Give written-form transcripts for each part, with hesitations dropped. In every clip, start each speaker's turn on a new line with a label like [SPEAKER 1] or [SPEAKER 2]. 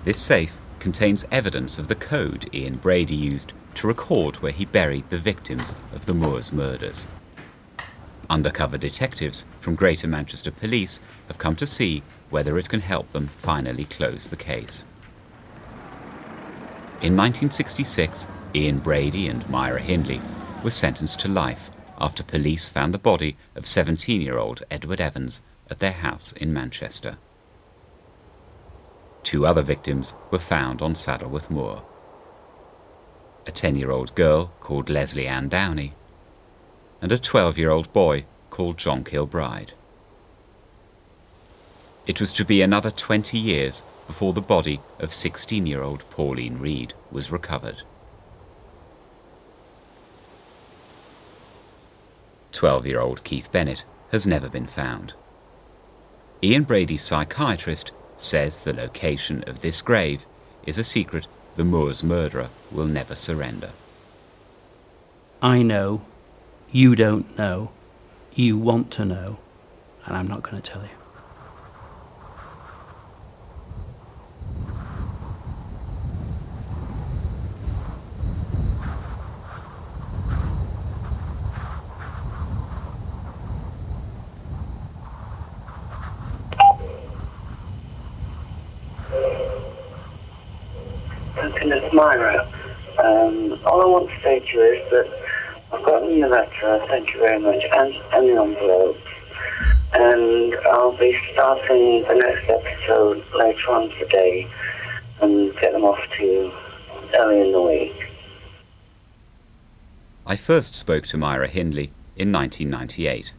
[SPEAKER 1] This safe contains evidence of the code Ian Brady used to record where he buried the victims of the Moors murders. Undercover detectives from Greater Manchester Police have come to see whether it can help them finally close the case. In 1966, Ian Brady and Myra Hindley were sentenced to life after police found the body of 17-year-old Edward Evans at their house in Manchester. 2 other victims were found on Saddleworth Moor: a 10-year-old girl called Leslie Ann Downey and a 12-year-old boy called John Kilbride. It was to be another 20 years before the body of 16-year-old Pauline Reed was recovered. 12-year-old Keith Bennett has never been found. Ian Brady's psychiatrist says the location of this grave is a secret the Moors murderer will never surrender.
[SPEAKER 2] I know, you don't know, you want to know, and I'm not going to tell you.
[SPEAKER 3] It's Myra. All I want to say to you is that I've gotten your letter, thank you very much, and the envelopes. And I'll be starting the next episode later on today and get them off to you early in the week.
[SPEAKER 1] I first spoke to Myra Hindley in 1998,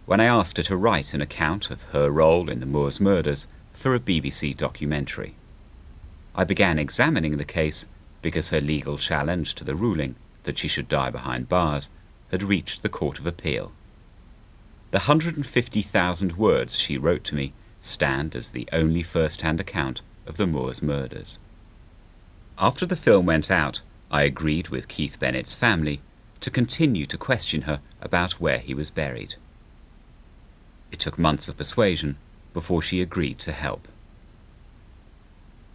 [SPEAKER 1] when I asked her to write an account of her role in the Moors murders for a BBC documentary. I began examining the case because her legal challenge to the ruling that she should die behind bars had reached the Court of Appeal. The 150,000 words she wrote to me stand as the only first-hand account of the Moors murders. After the film went out, I agreed with Keith Bennett's family to continue to question her about where he was buried. It took months of persuasion before she agreed to help.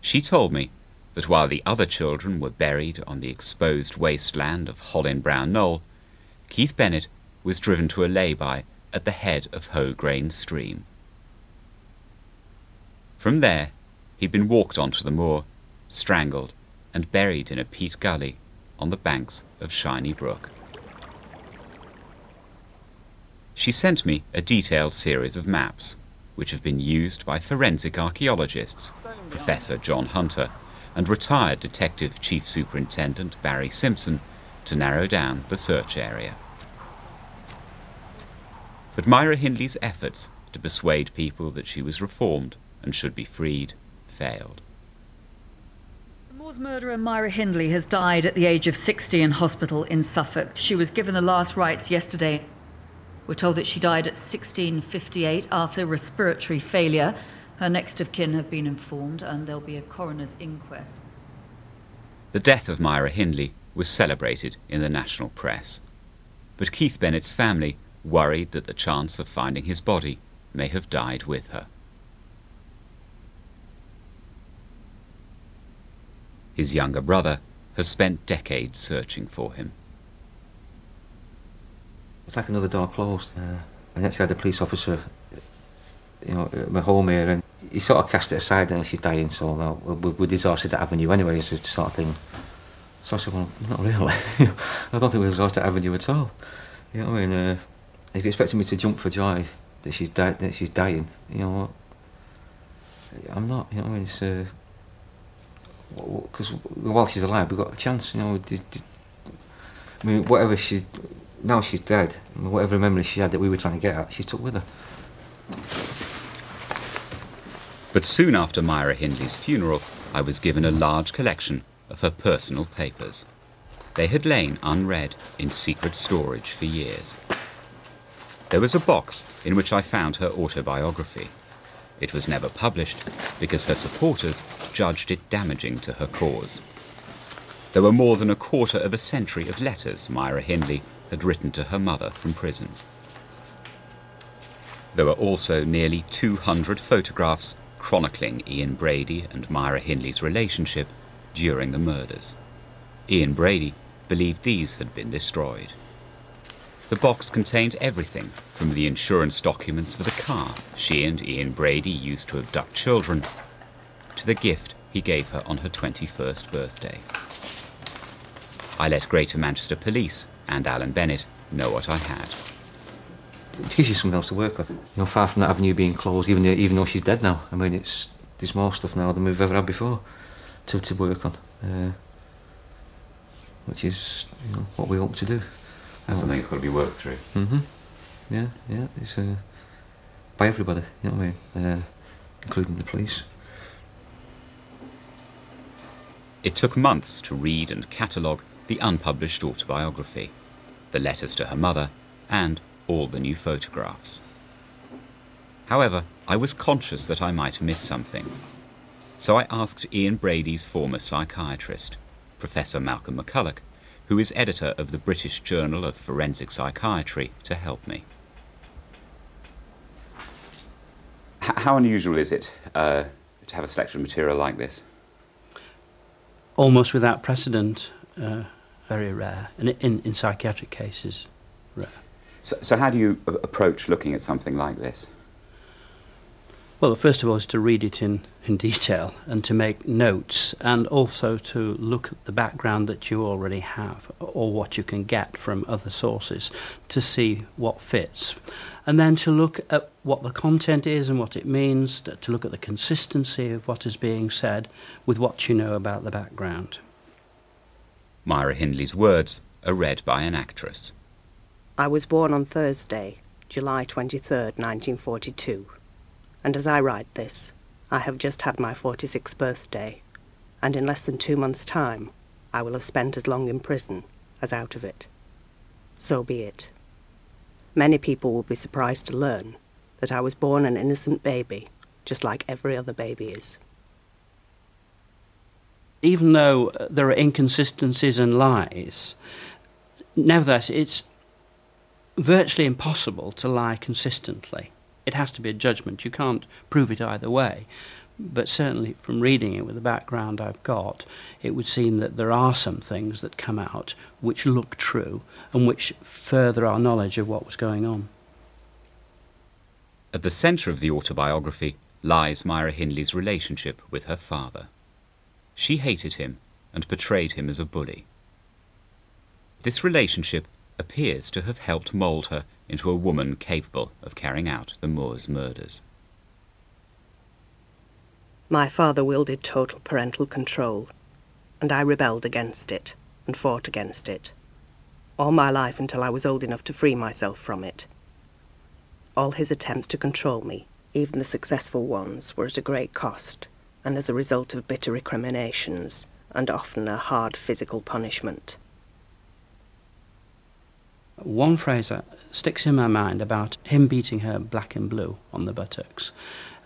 [SPEAKER 1] She told me that while the other children were buried on the exposed wasteland of Hollin Brown Knoll, Keith Bennett was driven to a lay-by at the head of Hoe Grain Stream. From there, he'd been walked onto the moor, strangled, and buried in a peat gully on the banks of Shiny Brook. She sent me a detailed series of maps, which have been used by forensic archaeologists, Professor John Hunter and retired Detective Chief Superintendent Barry Simpson, to narrow down the search area. But Myra Hindley's efforts to persuade people that she was reformed and should be freed failed.
[SPEAKER 4] The Moors murderer Myra Hindley has died at the age of 60 in hospital in Suffolk. She was given the last rites yesterday. We're told that she died at 16:58 after respiratory failure. Her next of kin have been informed, and there'll be a coroner's inquest.
[SPEAKER 1] The death of Myra Hindley was celebrated in the national press, but Keith Bennett's family worried that the chance of finding his body may have died with her. His younger brother has spent decades searching for him.
[SPEAKER 5] It's like another door closed. And actually had a police officer, at my home here, and he sort of cast it aside and she's dying, so no, we'd exhausted that avenue anyway, as a sort of thing. So I said, well, not really. I don't think we've exhausted that avenue at all. You know what I mean? If you're expecting me to jump for joy that she's dying, you know what? I'm not, you know what I mean? It's, because while she's alive, we've got a chance, you know. I mean, whatever now she's dead, whatever memory she had that we were trying to get at, she took with her.
[SPEAKER 1] But soon after Myra Hindley's funeral, I was given a large collection of her personal papers. They had lain unread in secret storage for years. There was a box in which I found her autobiography. It was never published because her supporters judged it damaging to her cause. There were more than a quarter of a century of letters Myra Hindley had written to her mother from prison. There were also nearly 200 photographs chronicling Ian Brady and Myra Hindley's relationship during the murders. Ian Brady believed these had been destroyed. The box contained everything from the insurance documents for the car she and Ian Brady used to abduct children to the gift he gave her on her 21st birthday. I let Greater Manchester Police and Alan Bennett know what I had.
[SPEAKER 5] It gives you something else to work on. You know, far from that avenue being closed, even though she's dead now. I mean, there's more stuff now than we've ever had before to work on, which is, you know, what we hope to do.
[SPEAKER 1] That's something that's got to be worked through.
[SPEAKER 5] Mm-hmm. Yeah. It's by everybody, you know what I mean, including the police.
[SPEAKER 1] It took months to read and catalogue the unpublished autobiography, the letters to her mother, and all the new photographs. However, I was conscious that I might miss something. So I asked Ian Brady's former psychiatrist, Professor Malcolm McCulloch, who is editor of the British Journal of Forensic Psychiatry, to help me. How unusual is it to have a selection of material like this?
[SPEAKER 2] Almost without precedent, very rare. And in psychiatric cases, rare.
[SPEAKER 1] So how do you approach looking at something like this?
[SPEAKER 2] Well, first of all, is to read it in detail and to make notes, and also to look at the background that you already have or what you can get from other sources to see what fits. And then to look at what the content is and what it means, to look at the consistency of what is being said with what you know about the background.
[SPEAKER 1] Myra Hindley's words are read by an actress.
[SPEAKER 6] I was born on Thursday, July 23rd, 1942. And as I write this, I have just had my 46th birthday, and in less than 2 months' time, I will have spent as long in prison as out of it. So be it. Many people will be surprised to learn that I was born an innocent baby, just like every other baby is.
[SPEAKER 2] Even though there are inconsistencies and lies, nevertheless, it's virtually impossible to lie consistently. It has to be a judgment. You can't prove it either way. But certainly from reading it with the background I've got, it would seem that there are some things that come out which look true and which further our knowledge of what was going on.
[SPEAKER 1] At the centre of the autobiography lies Myra Hindley's relationship with her father. She hated him and portrayed him as a bully. This relationship appears to have helped mould her into a woman capable of carrying out the Moors murders.
[SPEAKER 6] My father wielded total parental control, and I rebelled against it and fought against it, all my life until I was old enough to free myself from it. All his attempts to control me, even the successful ones, were at a great cost, and as a result of bitter recriminations, and often a hard physical punishment.
[SPEAKER 2] One phrase that sticks in my mind about him beating her black and blue on the buttocks,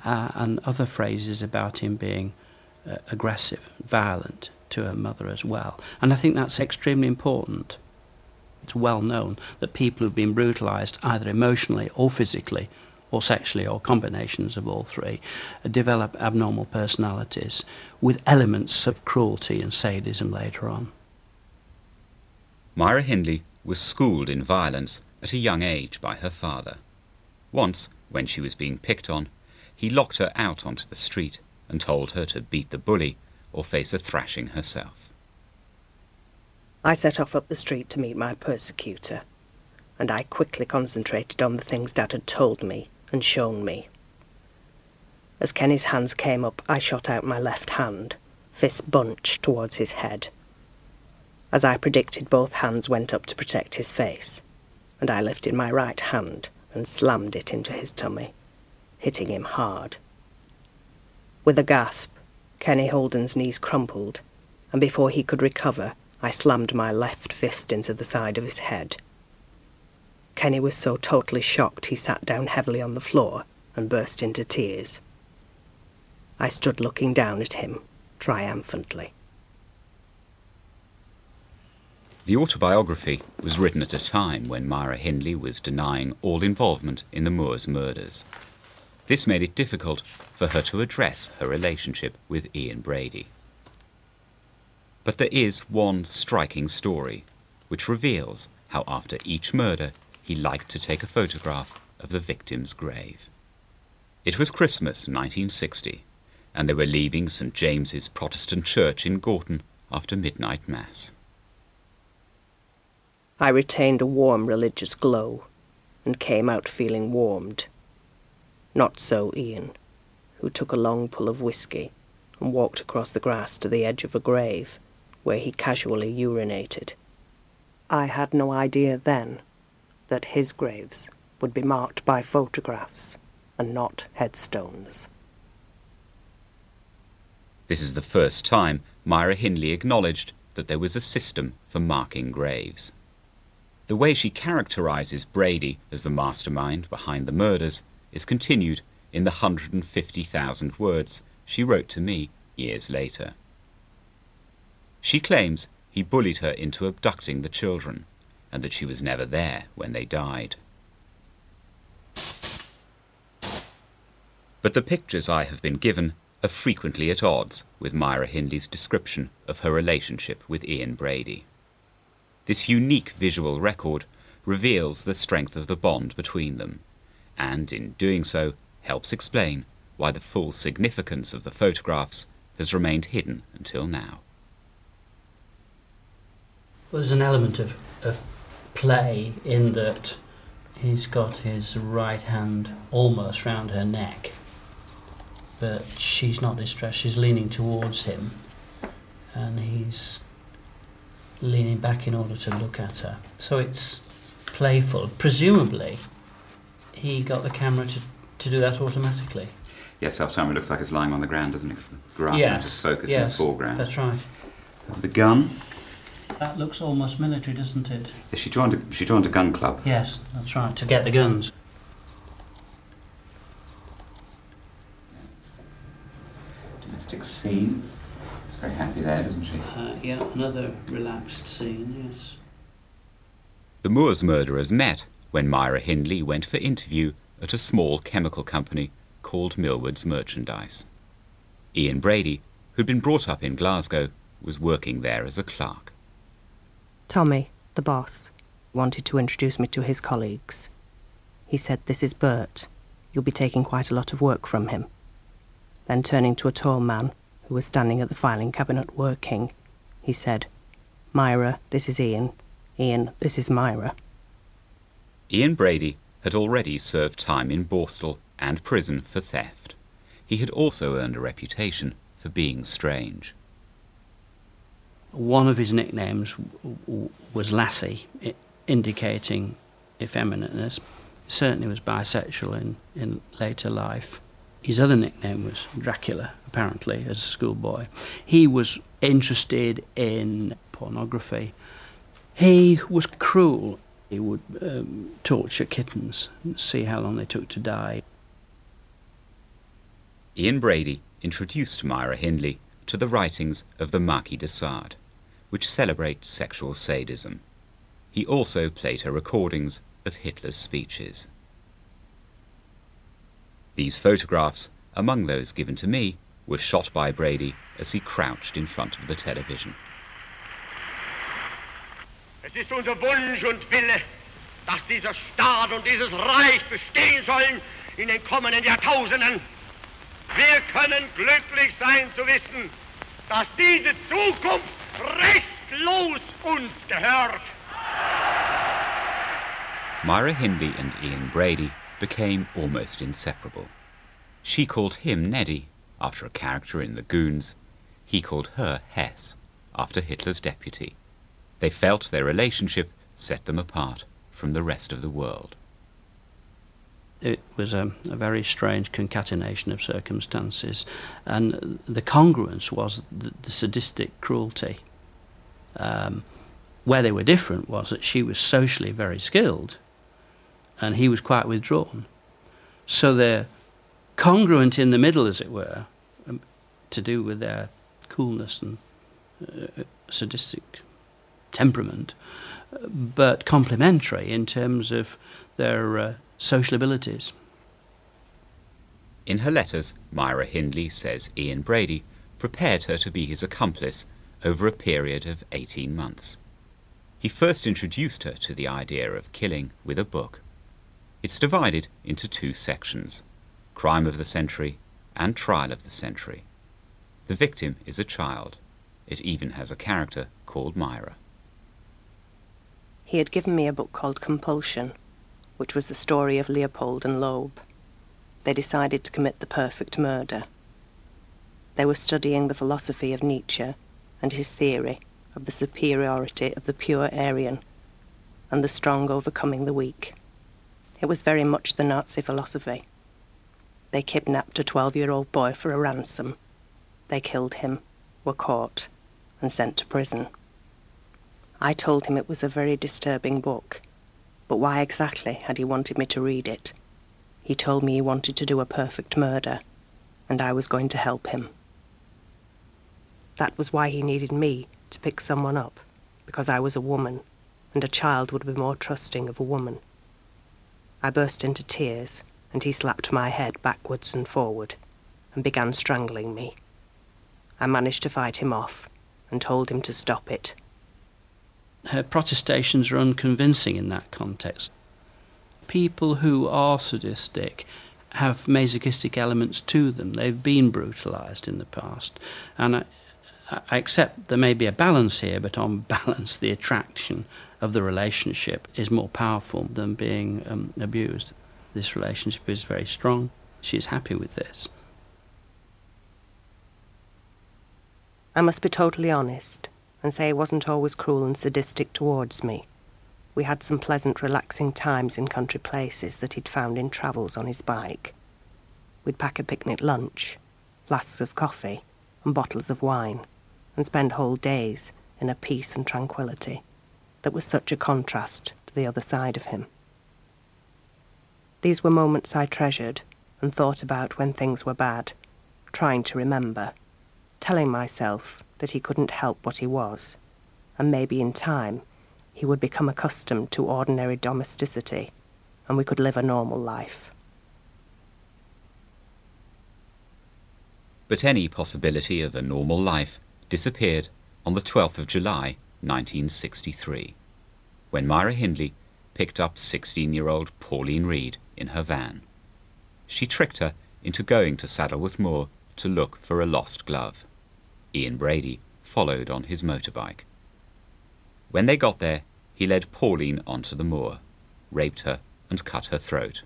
[SPEAKER 2] and other phrases about him being aggressive, violent to her mother as well. And I think that's extremely important. It's well known that people who've been brutalised either emotionally or physically or sexually or combinations of all three develop abnormal personalities with elements of cruelty and sadism later on.
[SPEAKER 1] Myra Hindley was schooled in violence at a young age by her father. Once, when she was being picked on, he locked her out onto the street and told her to beat the bully or face a thrashing herself.
[SPEAKER 6] I set off up the street to meet my persecutor, and I quickly concentrated on the things Dad had told me and shown me. As Kenny's hands came up, I shot out my left hand, fist bunched towards his head. As I predicted, both hands went up to protect his face, and I lifted my right hand and slammed it into his tummy, hitting him hard. With a gasp, Kenny Holden's knees crumpled, and before he could recover, I slammed my left fist into the side of his head. Kenny was so totally shocked he sat down heavily on the floor and burst into tears. I stood looking down at him, triumphantly.
[SPEAKER 1] The autobiography was written at a time when Myra Hindley was denying all involvement in the Moors murders. This made it difficult for her to address her relationship with Ian Brady. But there is one striking story which reveals how after each murder he liked to take a photograph of the victim's grave. It was Christmas 1960, and they were leaving St. James's Protestant Church in Gorton after midnight mass.
[SPEAKER 6] I retained a warm religious glow and came out feeling warmed. Not so Ian, who took a long pull of whisky and walked across the grass to the edge of a grave, where he casually urinated. I had no idea then that his graves would be marked by photographs and not headstones.
[SPEAKER 1] This is the first time Myra Hindley acknowledged that there was a system for marking graves. The way she characterises Brady as the mastermind behind the murders is continued in the 150,000 words she wrote to me years later. She claims he bullied her into abducting the children, and that she was never there when they died. But the pictures I have been given are frequently at odds with Myra Hindley's description of her relationship with Ian Brady. This unique visual record reveals the strength of the bond between them, and in doing so helps explain why the full significance of the photographs has remained hidden until now.
[SPEAKER 2] Well, there's an element of play in that he's got his right hand almost round her neck, but she's not distressed, she's leaning towards him, and he's leaning back in order to look at her. So it's playful. Presumably, he got the camera to do that automatically.
[SPEAKER 1] Yes, self-timer looks like it's lying on the ground, doesn't it? Because the grass is focused in the foreground.
[SPEAKER 2] That's right.
[SPEAKER 1] The gun.
[SPEAKER 2] That looks almost military, doesn't it?
[SPEAKER 1] She joined a gun club.
[SPEAKER 2] Yes, that's right, to get the guns.
[SPEAKER 1] Domestic scene. She's very happy there, doesn't she?
[SPEAKER 2] Yeah, another relaxed scene, yes.
[SPEAKER 1] The Moors murderers met when Myra Hindley went for interview at a small chemical company called Millward's Merchandise. Ian Brady, who'd been brought up in Glasgow, was working there as a clerk.
[SPEAKER 6] Tommy, the boss, wanted to introduce me to his colleagues. He said, "This is Bert. You'll be taking quite a lot of work from him." Then turning to a tall man who was standing at the filing cabinet working, he said, "Myra, this is Ian. Ian, this is Myra."
[SPEAKER 1] Ian Brady had already served time in Borstal and prison for theft. He had also earned a reputation for being strange.
[SPEAKER 2] One of his nicknames was Lassie, indicating effeminateness. Certainly was bisexual in later life. His other nickname was Dracula, apparently, as a schoolboy. He was interested in pornography. He was cruel. He would torture kittens and see how long they took to die.
[SPEAKER 1] Ian Brady introduced Myra Hindley to the writings of the Marquis de Sade, which celebrate sexual sadism. He also played her recordings of Hitler's speeches. These photographs, among those given to me, were shot by Brady as he crouched in front of the television.
[SPEAKER 7] Es ist unser Wunsch und Wille, dass dieser Staat und dieses Reich bestehen sollen in den kommenden Jahrtausenden. Wir können glücklich sein zu wissen, dass diese Zukunft restlos uns gehört.
[SPEAKER 1] Myra Hindley and Ian Brady became almost inseparable. She called him Neddy, after a character in The Goons. He called her Hess, after Hitler's deputy. They felt their relationship set them apart from the rest of the world.
[SPEAKER 2] It was a very strange concatenation of circumstances, and the congruence was the sadistic cruelty. Where they were different was that she was socially very skilled, and he was quite withdrawn. So they're congruent in the middle, as it were, to do with their coolness and sadistic temperament, but complementary in terms of their social abilities.
[SPEAKER 1] In her letters, Myra Hindley says Ian Brady prepared her to be his accomplice over a period of 18 months. He first introduced her to the idea of killing with a book. It's divided into 2 sections, Crime of the Century and Trial of the Century. The victim is a child. It even has a character called Myra.
[SPEAKER 6] He had given me a book called Compulsion, which was the story of Leopold and Loeb. They decided to commit the perfect murder. They were studying the philosophy of Nietzsche and his theory of the superiority of the pure Aryan and the strong overcoming the weak. It was very much the Nazi philosophy. They kidnapped a 12-year-old boy for a ransom. They killed him, were caught, and sent to prison. I told him it was a very disturbing book, but why exactly had he wanted me to read it? He told me he wanted to do a perfect murder, and I was going to help him. That was why he needed me to pick someone up, because I was a woman, and a child would be more trusting of a woman. I burst into tears, and he slapped my head backwards and forward, and began strangling me. I managed to fight him off, and told him to stop it.
[SPEAKER 2] Her protestations are unconvincing in that context. People who are sadistic have masochistic elements to them. They've been brutalised in the past. And I accept there may be a balance here, but on balance the attraction of the relationship is more powerful than being abused. This relationship is very strong. She's happy with this.
[SPEAKER 6] I must be totally honest and say he wasn't always cruel and sadistic towards me. We had some pleasant, relaxing times in country places that he'd found in travels on his bike. We'd pack a picnic lunch, flasks of coffee and bottles of wine, and spend whole days in a peace and tranquility that was such a contrast to the other side of him. These were moments I treasured and thought about when things were bad, trying to remember, telling myself that he couldn't help what he was, and maybe in time he would become accustomed to ordinary domesticity and we could live a normal life.
[SPEAKER 1] But any possibility of a normal life disappeared on the 12th of July 1963, when Myra Hindley picked up 16-year-old Pauline Reed in her van. She tricked her into going to Saddleworth Moor to look for a lost glove. Ian Brady followed on his motorbike. When they got there, he led Pauline onto the moor, raped her and cut her throat.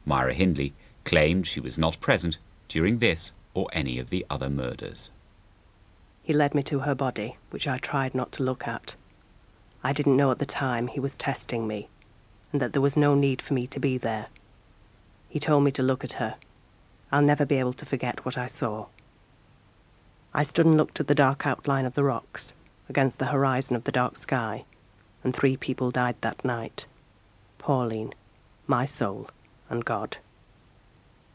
[SPEAKER 1] Myra Hindley claimed she was not present during this or any of the other murders.
[SPEAKER 6] He led me to her body, which I tried not to look at. I didn't know at the time he was testing me, and that there was no need for me to be there. He told me to look at her. I'll never be able to forget what I saw. I stood and looked at the dark outline of the rocks, against the horizon of the dark sky, and 3 people died that night. Pauline, my soul, and God.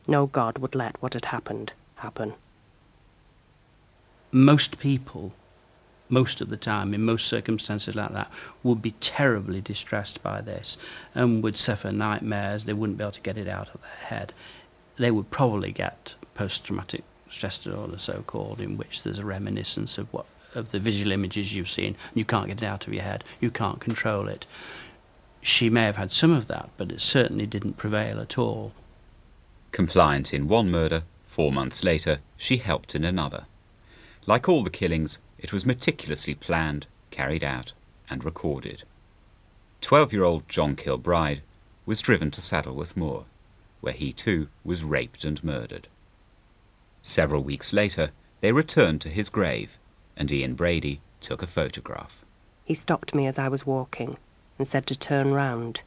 [SPEAKER 6] No God would let what had happened happen.
[SPEAKER 2] Most people, most of the time, in most circumstances like that, would be terribly distressed by this and would suffer nightmares. They wouldn't be able to get it out of their head. They would probably get post-traumatic stress disorder, so-called, in which there's a reminiscence of the visual images you've seen. You can't get it out of your head. You can't control it. She may have had some of that, but it certainly didn't prevail at all.
[SPEAKER 1] Compliant in one murder, 4 months later, she helped in another. Like all the killings, it was meticulously planned, carried out, and recorded. 12-year-old John Kilbride was driven to Saddleworth Moor, where he too was raped and murdered. Several weeks later, they returned to his grave, and Ian Brady took a photograph.
[SPEAKER 6] He stopped me as I was walking and said to turn round,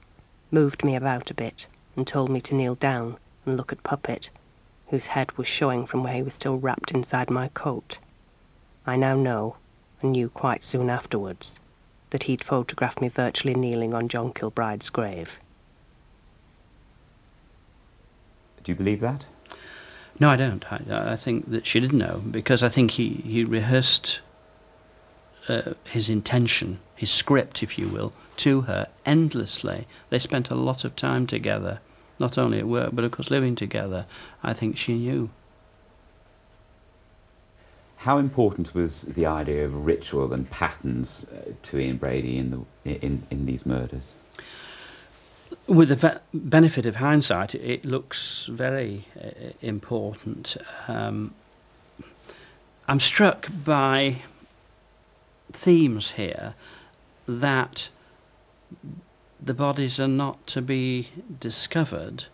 [SPEAKER 6] moved me about a bit, and told me to kneel down and look at Puppet, whose head was showing from where he was still wrapped inside my coat. I now know, and knew quite soon afterwards, that he'd photographed me virtually kneeling on John Kilbride's grave.
[SPEAKER 1] Do you believe that?
[SPEAKER 2] No, I don't. I think that she didn't know, because I think he rehearsed his intention, his script, if you will, to her endlessly. They spent a lot of time together not only at work, but of course living together, I think she knew.
[SPEAKER 1] How important was the idea of ritual and patterns to Ian Brady in these murders?
[SPEAKER 2] With the benefit of hindsight, it looks very important. I'm struck by themes here that the bodies are not to be discovered,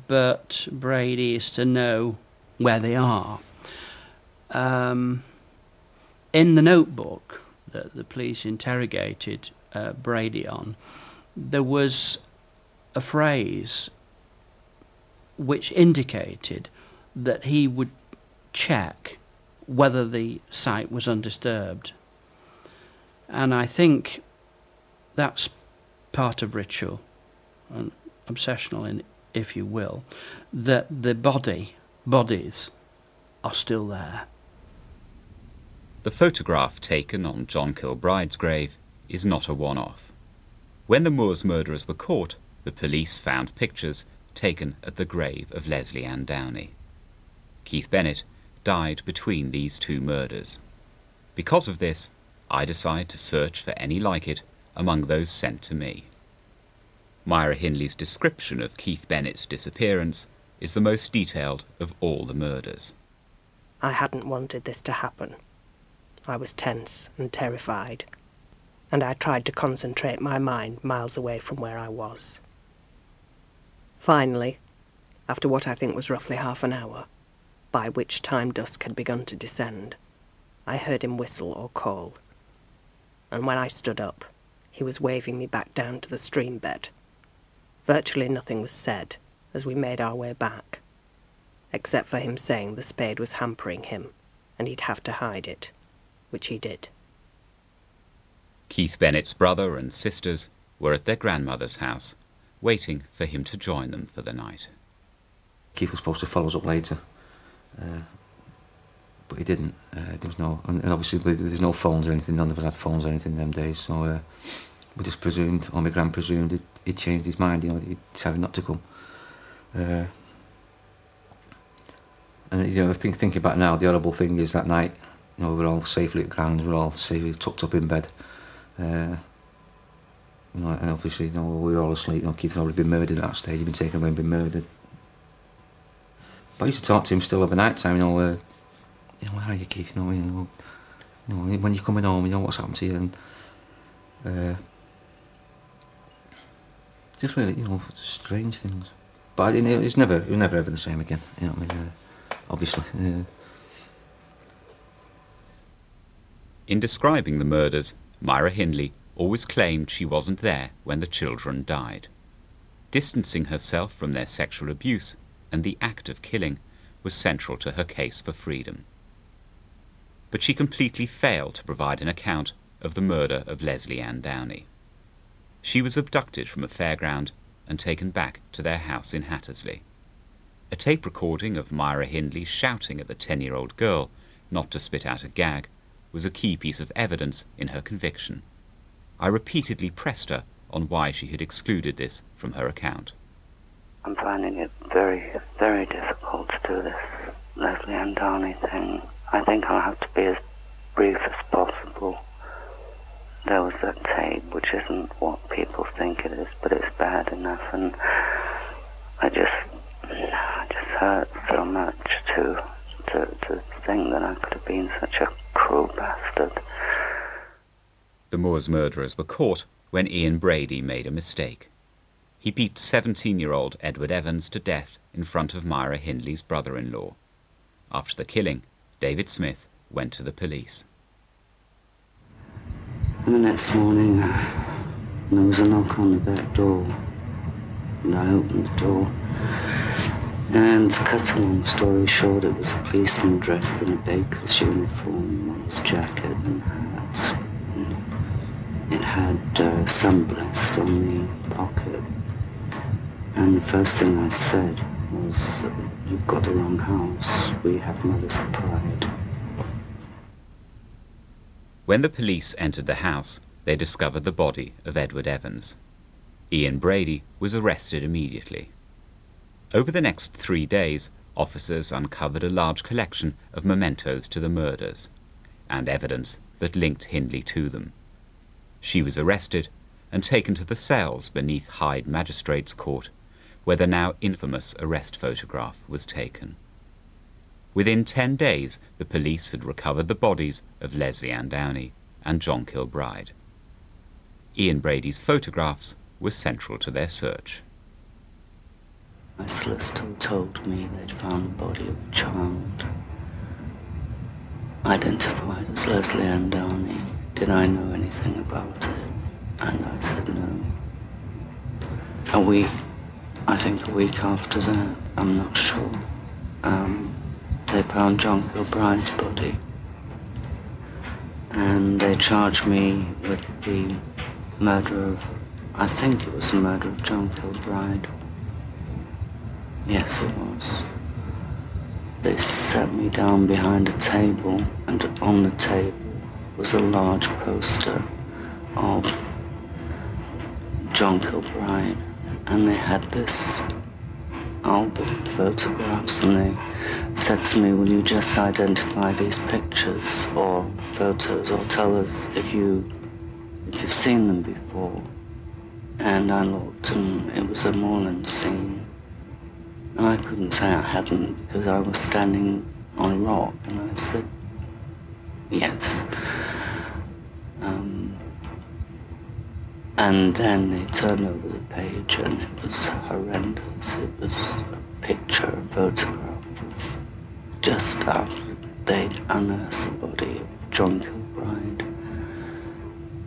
[SPEAKER 2] but Brady is to know where they are. In the notebook that the police interrogated Brady on, there was a phrase which indicated that he would check whether the site was undisturbed. And I think that's part of ritual and obsessional, if you will, that the bodies are still there.
[SPEAKER 1] The photograph taken on John Kilbride's grave is not a one-off. When the Moors murderers were caught, the police found pictures taken at the grave of Leslie Ann Downey. Keith Bennett died between these two murders. Because of this, I decide to search for any like it among those sent to me. Myra Hindley's description of Keith Bennett's disappearance is the most detailed of all the murders.
[SPEAKER 6] I hadn't wanted this to happen. I was tense and terrified, and I tried to concentrate my mind miles away from where I was. Finally, after what I think was roughly half an hour, by which time dusk had begun to descend, I heard him whistle or call, and when I stood up, he was waving me back down to the stream bed. Virtually nothing was said as we made our way back, except for him saying the spade was hampering him and he'd have to hide it, which he did.
[SPEAKER 1] Keith Bennett's brother and sisters were at their grandmother's house, waiting for him to join them for the night.
[SPEAKER 5] Keith was supposed to follow us up later, but he didn't. There was no, and obviously there's no phones or anything. None of us had phones or anything them days, so we just presumed, or my gran presumed, he'd changed his mind. You know, he decided not to come. And you know, thinking back now, the horrible thing is that night, you know, we were all safely at Gran's, we were all safely tucked up in bed. You know, and obviously, you know, we were all asleep. You know, Keith had already been murdered at that stage. He'd been taken away and been murdered. But I used to talk to him still every night time. You know, where are you, Keith? You know, when you're coming home, you know what's happened to you, and just really, you know, strange things. But it was never ever the same again. You know what I mean? Obviously.
[SPEAKER 1] In describing the murders, Myra Hindley always claimed she wasn't there when the children died. Distancing herself from their sexual abuse and the act of killing was central to her case for freedom. But she completely failed to provide an account of the murder of Leslie Ann Downey. She was abducted from a fairground and taken back to their house in Hattersley. A tape recording of Myra Hindley shouting at the 10-year-old girl not to spit out a gag was a key piece of evidence in her conviction. I repeatedly pressed her on why she had excluded this from her account.
[SPEAKER 3] I'm finding it very, very difficult to do this Leslie Ann Downey thing. I think I'll have to be as brief as possible. There was that tape, which isn't what people think it is, but it's bad enough, and it just hurts so much to think that I could have been such a cruel bastard.
[SPEAKER 1] The Moors murderers were caught when Ian Brady made a mistake. He beat 17-year-old Edward Evans to death in front of Myra Hindley's brother-in-law. After the killing, David Smith went to the police.
[SPEAKER 8] And the next morning, there was a knock on the back door, and I opened the door. And to cut a long story short, it was a policeman dressed in a baker's uniform with his jacket and hat. And it had sunblessed on the pocket. And the first thing I said was, "You've got the wrong house. We have mothers of pride."
[SPEAKER 1] When the police entered the house, they discovered the body of Edward Evans. Ian Brady was arrested immediately. Over the next 3 days, officers uncovered a large collection of mementos to the murders, and evidence that linked Hindley to them. She was arrested and taken to the cells beneath Hyde Magistrates' Court, where the now infamous arrest photograph was taken. Within 10 days, the police had recovered the bodies of Leslie Ann Downey and John Kilbride. Ian Brady's photographs were central to their search.
[SPEAKER 8] My solicitor told me they'd found the body of a child, identified as Leslie Ann Downey. Did I know anything about it? And I said no. I think a week after that, I'm not sure, they found John Kilbride's body. And they charged me with the murder of, I think it was the murder of John Kilbride. Yes, it was. They set me down behind a table, and on the table was a large poster of John Kilbride, and they had this album of photographs, and they said to me, will you just identify these pictures or photos, or tell us if you've seen them before. And I looked, and it was a moorland scene, and I couldn't say I hadn't because I was standing on a rock, and I said yes. And then they turned over the page, and it was horrendous. It was a picture, a photograph of just after they'd unearthed the body of John Kilbride.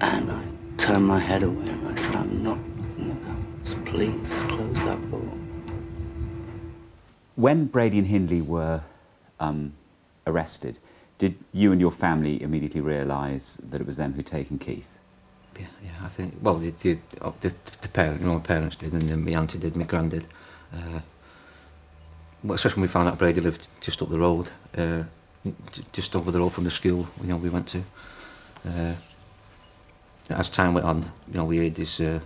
[SPEAKER 8] And I turned my head away and I said, I'm not looking at those. Please close that book.
[SPEAKER 1] When Brady and Hindley were arrested, did you and your family immediately realise that it was them who'd taken Keith?
[SPEAKER 5] Yeah, I think, well, the parents, my parents did, and then my auntie did, my gran did. Well, especially when we found out Brady lived just up the road, just over the road from the school, we went to. As time went on, we heard this, the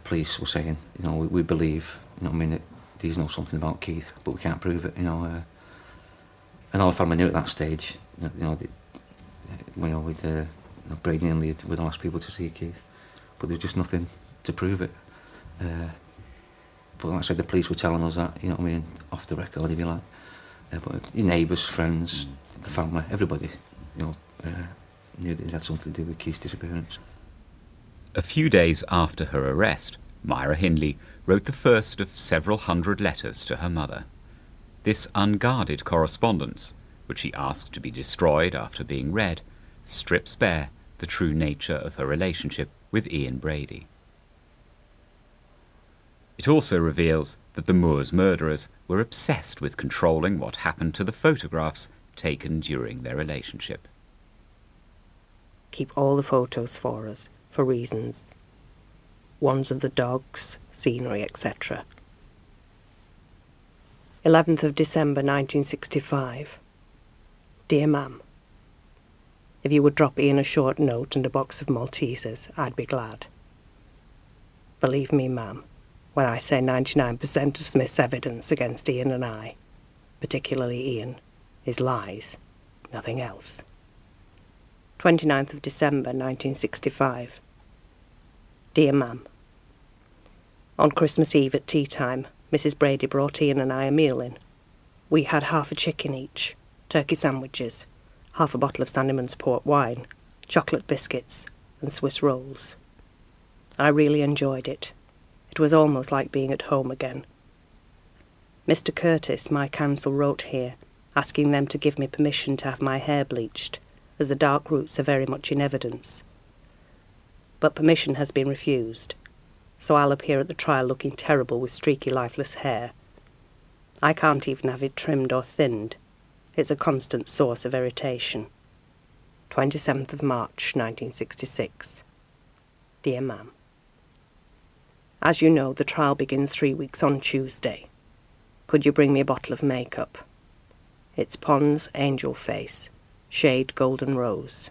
[SPEAKER 5] police were saying, we believe, that these know something about Keith, but we can't prove it, and all the family knew at that stage, Brady and Hindley were the last people to see Keith, but there was just nothing to prove it. But like I said, the police were telling us that, off the record, if you like. But your neighbours, friends, the family, everybody, knew that it had something to do with Keith's disappearance.
[SPEAKER 1] A few days after her arrest, Myra Hindley wrote the first of several hundred letters to her mother. This unguarded correspondence, which she asked to be destroyed after being read, strips bare the true nature of her relationship with Ian Brady. It also reveals that the Moors murderers were obsessed with controlling what happened to the photographs taken during their relationship.
[SPEAKER 6] Keep all the photos for us, for reasons. Ones of the dogs, scenery, etc. 11th of December 1965. Dear Ma'am, if you would drop Ian a short note and a box of Maltesers, I'd be glad. Believe me, ma'am, when I say 99% of Smith's evidence against Ian and I, particularly Ian, is lies, nothing else. 29th of December 1965. Dear Ma'am, on Christmas Eve at tea time, Mrs. Brady brought Ian and I a meal in. We had half a chicken each, turkey sandwiches, half a bottle of Sandeman's port wine, chocolate biscuits, and Swiss rolls. I really enjoyed it. It was almost like being at home again. Mr. Curtis, my counsel, wrote here, asking them to give me permission to have my hair bleached, as the dark roots are very much in evidence. But permission has been refused, so I'll appear at the trial looking terrible with streaky, lifeless hair. I can't even have it trimmed or thinned. It's a constant source of irritation. 27th of March, 1966. Dear Ma'am, as you know, the trial begins 3 weeks on Tuesday. Could you bring me a bottle of makeup? It's Pond's Angel Face, shade Golden Rose.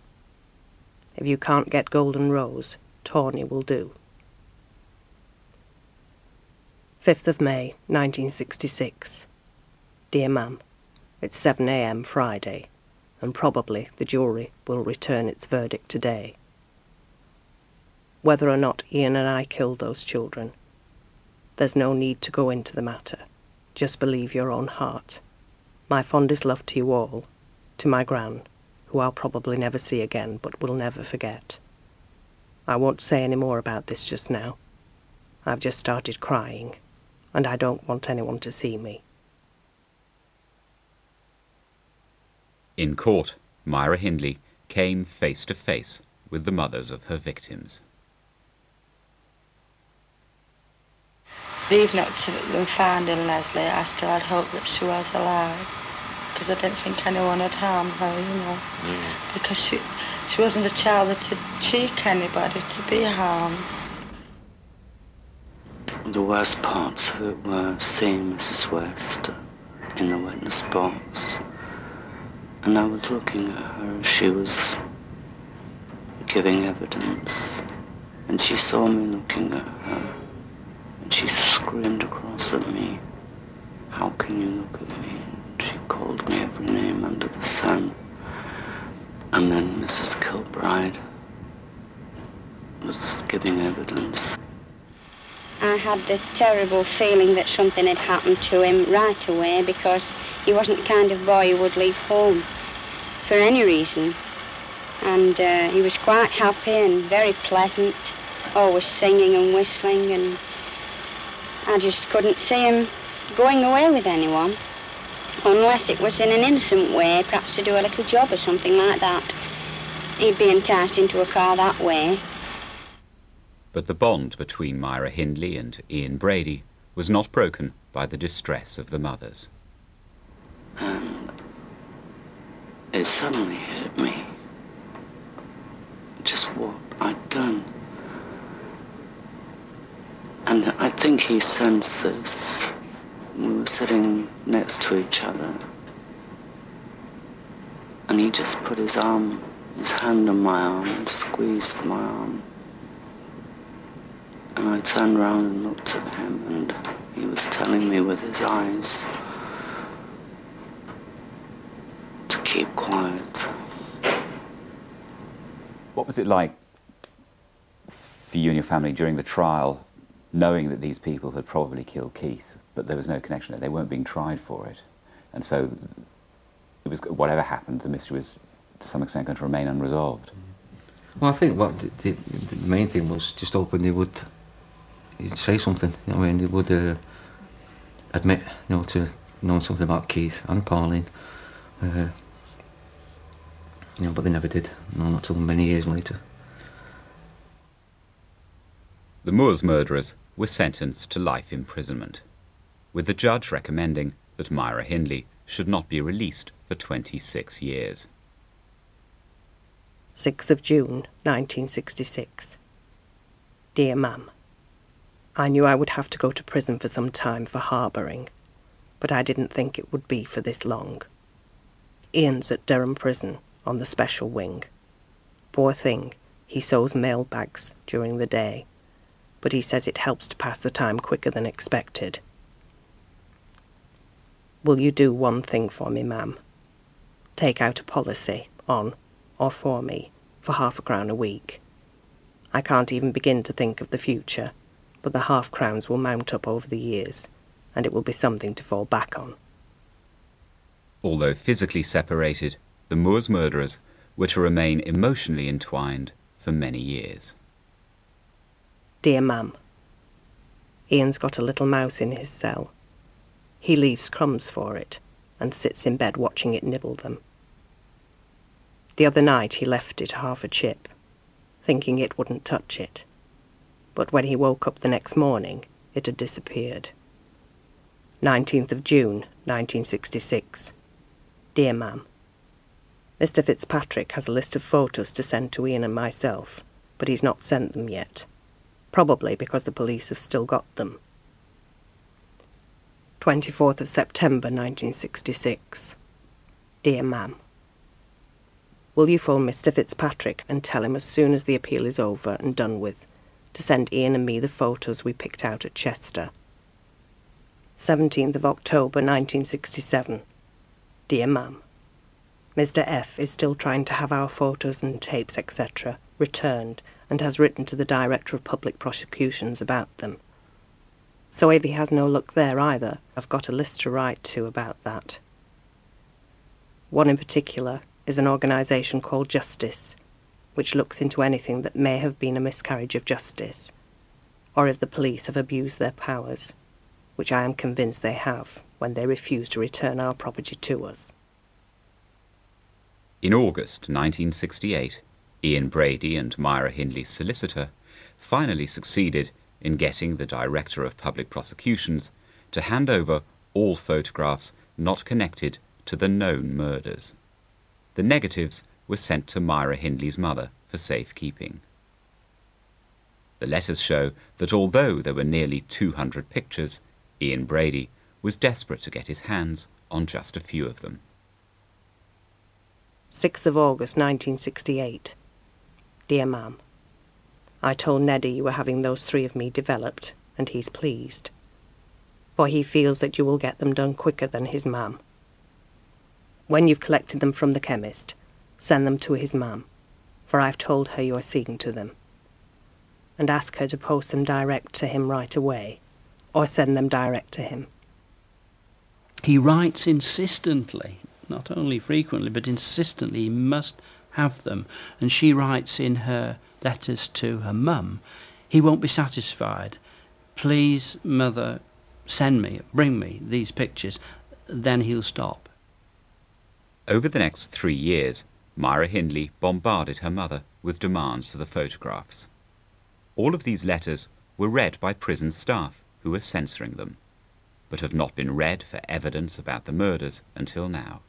[SPEAKER 6] If you can't get Golden Rose, Tawny will do. 5th of May, 1966. Dear Ma'am, it's 7 a.m. Friday, and probably the jury will return its verdict today. Whether or not Ian and I killed those children, there's no need to go into the matter. Just believe your own heart. My fondest love to you all, to my gran, who I'll probably never see again but will never forget. I won't say any more about this just now. I've just started crying, and I don't want anyone to see me.
[SPEAKER 1] In court, Myra Hindley came face to face with the mothers of her victims.
[SPEAKER 9] Even up to them finding Leslie, I still had hope that she was alive, because I didn't think anyone had harmed her, you know. Because she wasn't a child that would cheek anybody to be harmed.
[SPEAKER 8] The worst parts of it were seeing Mrs. West in the witness box, and I was looking at her as she was giving evidence, and she saw me looking at her, and she screamed across at me, "How can you look at me?" And she called me every name under the sun. And then Mrs. Kilbride was giving evidence.
[SPEAKER 10] I had the terrible feeling that something had happened to him right away, because he wasn't the kind of boy who would leave home for any reason. And he was quite happy and very pleasant, always singing and whistling, and I just couldn't see him going away with anyone, unless it was in an innocent way, perhaps to do a little job or something like that. He'd be enticed into a car that way.
[SPEAKER 1] But the bond between Myra Hindley and Ian Brady was not broken by the distress of the mothers.
[SPEAKER 8] And it suddenly hit me just what I'd done. And I think he sensed this. We were sitting next to each other, and he just put his hand on my arm and squeezed my arm. And I turned round and looked at him, and he was telling me with his eyes to keep quiet.
[SPEAKER 1] What was it like for you and your family during the trial, knowing that these people had probably killed Keith, but there was no connection there? They weren't being tried for it, and so it was, whatever happened, the mystery was to some extent going to remain unresolved.
[SPEAKER 5] Well, I think what the main thing was just openly would say something. You know what I mean? They would admit, you know, to knowing something about Keith and Pauline. You know, but they never did. No, not till many years later.
[SPEAKER 1] The Moors murderers were sentenced to life imprisonment, with the judge recommending that Myra Hindley should not be released for 26 years.
[SPEAKER 6] 6th of June, 1966. Dear Ma'am, I knew I would have to go to prison for some time for harbouring, but I didn't think it would be for this long. Ian's at Durham Prison on the special wing. Poor thing, he sews mail bags during the day, but he says it helps to pass the time quicker than expected. Will you do one thing for me, ma'am? Take out a policy on or for me for £0.50 a week. I can't even begin to think of the future, but the £0.50 will mount up over the years, and it will be something to fall back on.
[SPEAKER 1] Although physically separated, the Moors murderers were to remain emotionally entwined for many years.
[SPEAKER 6] Dear Ma'am, Ian's got a little mouse in his cell. He leaves crumbs for it and sits in bed watching it nibble them. The other night he left it half a chip, thinking it wouldn't touch it. But when he woke up the next morning, it had disappeared. 19th of June, 1966. Dear Ma'am, Mr. Fitzpatrick has a list of photos to send to Ian and myself, but he's not sent them yet, probably because the police have still got them. 24th of September 1966. Dear Ma'am, will you phone Mr. Fitzpatrick and tell him as soon as the appeal is over and done with to send Ian and me the photos we picked out at Chester? 17th of October 1967. Dear Ma'am, Mr. F is still trying to have our photos and tapes, etc., returned, and has written to the Director of Public Prosecutions about them. So if he has no luck there either, I've got a list to write to about that. One in particular is an organisation called Justice, which looks into anything that may have been a miscarriage of justice, or if the police have abused their powers, which I am convinced they have when they refuse to return our property to us.
[SPEAKER 1] In August 1968, Ian Brady and Myra Hindley's solicitor finally succeeded in getting the Director of Public Prosecutions to hand over all photographs not connected to the known murders. The negatives were sent to Myra Hindley's mother for safekeeping. The letters show that although there were nearly 200 pictures, Ian Brady was desperate to get his hands on just a few of them.
[SPEAKER 6] 6th of August 1968. Dear Ma'am, I told Neddy you were having those 3 of me developed, and he's pleased, for he feels that you will get them done quicker than his mam. When you've collected them from the chemist, send them to his mam, for I've told her you're seeing to them, and ask her to post them direct to him right away, or send them direct to him.
[SPEAKER 2] He writes insistently, not only frequently, but insistently he must have them, and she writes in her letters to her mum, he won't be satisfied. Please, mother, bring me these pictures, then he'll stop.
[SPEAKER 1] Over the next 3 years, Myra Hindley bombarded her mother with demands for the photographs. All of these letters were read by prison staff who were censoring them, but have not been read for evidence about the murders until now.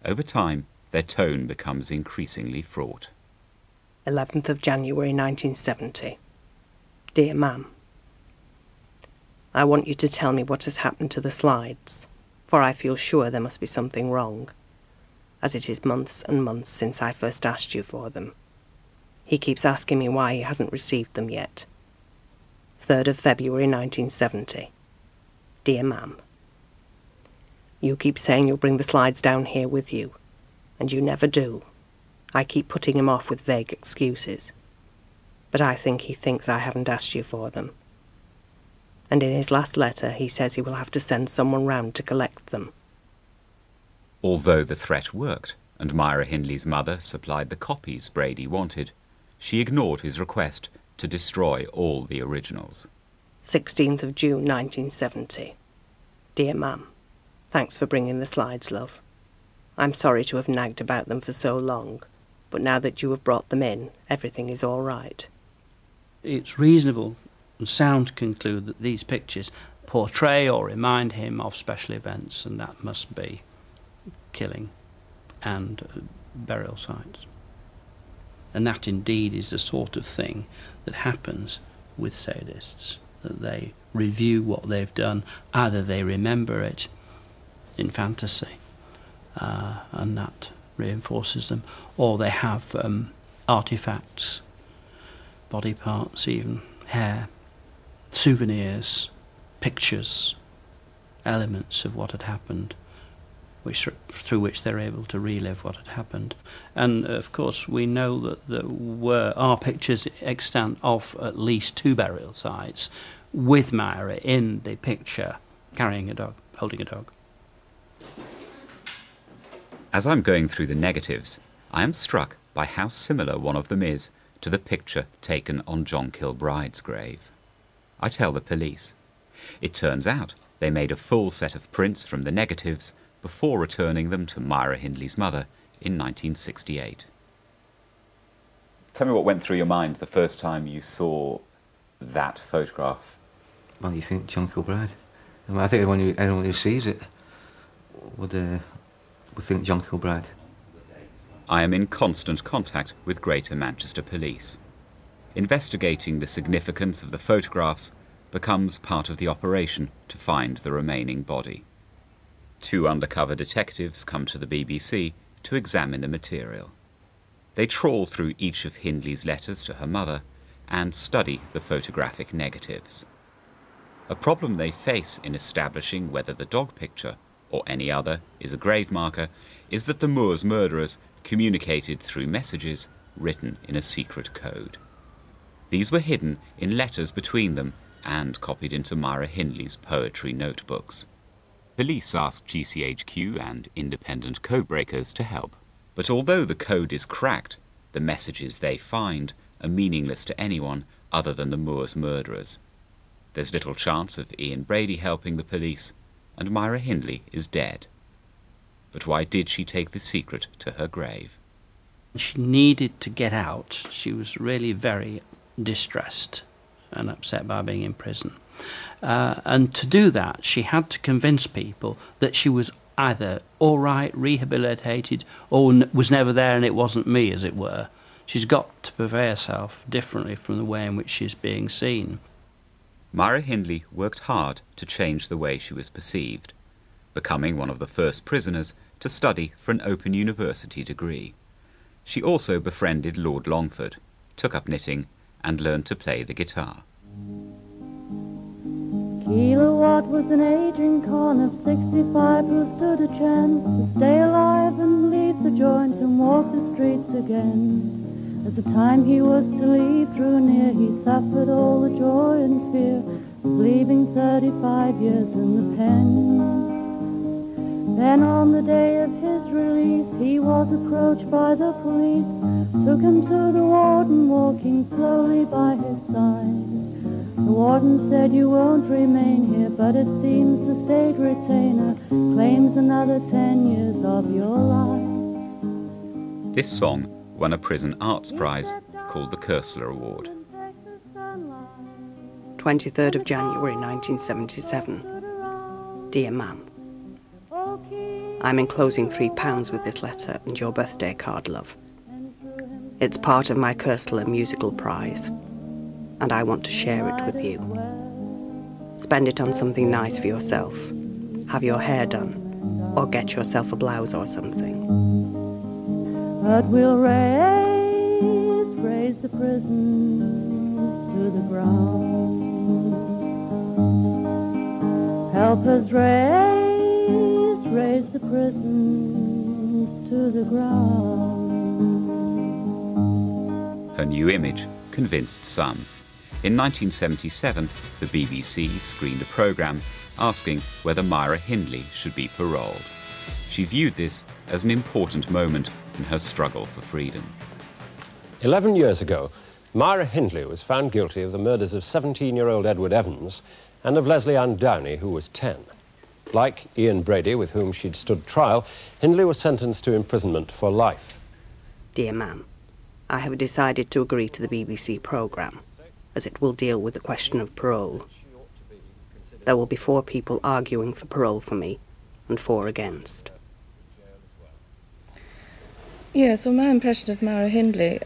[SPEAKER 1] Over time, their tone becomes increasingly fraught.
[SPEAKER 6] 11th of January 1970. Dear Ma'am, I want you to tell me what has happened to the slides, for I feel sure there must be something wrong, as it is months and months since I first asked you for them. He keeps asking me why he hasn't received them yet. 3rd of February 1970. Dear Ma'am, you keep saying you'll bring the slides down here with you, and you never do. I keep putting him off with vague excuses, but I think he thinks I haven't asked you for them. And in his last letter he says he will have to send someone round to collect them.
[SPEAKER 1] Although the threat worked, and Myra Hindley's mother supplied the copies Brady wanted, she ignored his request to destroy all the originals.
[SPEAKER 6] 16th of June 1970. Dear Ma'am, thanks for bringing the slides, love. I'm sorry to have nagged about them for so long, but now that you have brought them in, everything is all right.
[SPEAKER 2] It's reasonable and sound to conclude that these pictures portray or remind him of special events, and that must be killing and burial sites. And that indeed is the sort of thing that happens with sadists, that they review what they've done, either they remember it in fantasy, and that reinforces them, or they have artifacts, body parts even, hair, souvenirs, pictures, elements of what had happened, through which they're able to relive what had happened. And of course we know that there are pictures extant of at least 2 burial sites, with Myra in the picture carrying a dog, holding a dog.
[SPEAKER 1] As I'm going through the negatives, I am struck by how similar one of them is to the picture taken on John Kilbride's grave. I tell the police. It turns out they made a full set of prints from the negatives before returning them to Myra Hindley's mother in 1968. Tell me what went through your mind the first time you saw that photograph.
[SPEAKER 5] Well, you think John Kilbride. I think anyone who sees it would think John Kilbride.
[SPEAKER 1] I am in constant contact with Greater Manchester Police. Investigating the significance of the photographs becomes part of the operation to find the remaining body. 2 undercover detectives come to the BBC to examine the material. They trawl through each of Hindley's letters to her mother and study the photographic negatives. A problem they face in establishing whether the dog picture, or any other, is a grave marker is that the Moors murderers communicated through messages written in a secret code. These were hidden in letters between them and copied into Myra Hindley's poetry notebooks. Police asked GCHQ and independent codebreakers to help. But although the code is cracked, the messages they find are meaningless to anyone other than the Moors murderers. There's little chance of Ian Brady helping the police, and Myra Hindley is dead. But why did she take the secret to her grave?
[SPEAKER 2] She needed to get out. She was really very distressed and upset by being in prison. And to do that, she had to convince people that she was either all right, rehabilitated, or was never there and it wasn't me, as it were. She's got to portray herself differently from the way in which she's being seen.
[SPEAKER 1] Myra Hindley worked hard to change the way she was perceived, becoming one of the first prisoners to study for an Open University degree. She also befriended Lord Longford, took up knitting, and learned to play the guitar.
[SPEAKER 11] Kilowatt was an aging con of 65 who stood a chance to stay alive and leave the joints and walk the streets again. As the time he was to leave drew near, he suffered all the joy and fear of leaving 35 years in the pen. Then on the day of his release, he was approached by the police, took him to the warden, walking slowly by his side. The warden said, "You won't remain here, but it seems the state retainer claims another 10 years of your life."
[SPEAKER 1] This song won a prison arts prize called the Kersler Award.
[SPEAKER 6] 23rd of January 1977. Dear Ma'am, I'm enclosing £3 with this letter and your birthday card, love. It's part of my Kersler musical prize, and I want to share it with you. Spend it on something nice for yourself. Have your hair done, or get yourself a blouse or something.
[SPEAKER 11] But we'll raise the prisons to the ground. Help us raise the prisons to the ground.
[SPEAKER 1] Her new image convinced some. In 1977, the BBC screened a programme asking whether Myra Hindley should be paroled. She viewed this as an important moment in her struggle for freedom.
[SPEAKER 12] 11 years ago, Myra Hindley was found guilty of the murders of 17-year-old Edward Evans and of Leslie Ann Downey, who was 10. Like Ian Brady, with whom she'd stood trial, Hindley was sentenced to imprisonment for life.
[SPEAKER 6] Dear Ma'am, I have decided to agree to the BBC programme, as it will deal with the question of parole. There will be 4 people arguing for parole for me, and 4 against.
[SPEAKER 13] Yes, well, my impression of Myra Hindley,